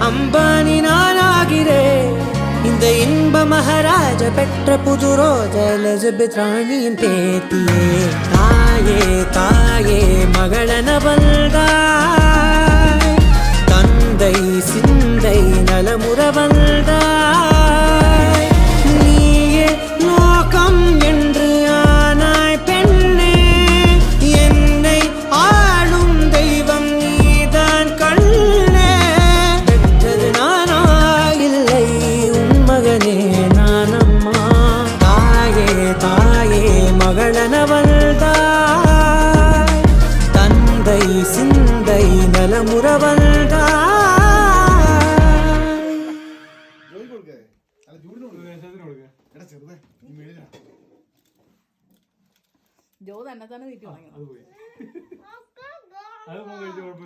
அம்பானி நானாகிறேன் இந்த இன்ப மகாராஜ பெற்ற புது ரோஜ எலிசபெத் ராணியின் பேத்தியே தாயே தாயே மகளன வந்தாய் தந்தை சிந்தை நலமுற வந்தாய் நீயே லோகம் என்று ஆனாய் பெண்ணே என்னை ஆளும் தெய்வம் நீதான் கண்ணே பெற்றது நானா இல்லை உன் மகனே நானம்மா தாயே தாயே மகளன வந்தாய் தந்தை சிந்தை நலமுற வந்தாய் ജോ തന്നെ തന്നെ തീറ്റി വാങ്ങി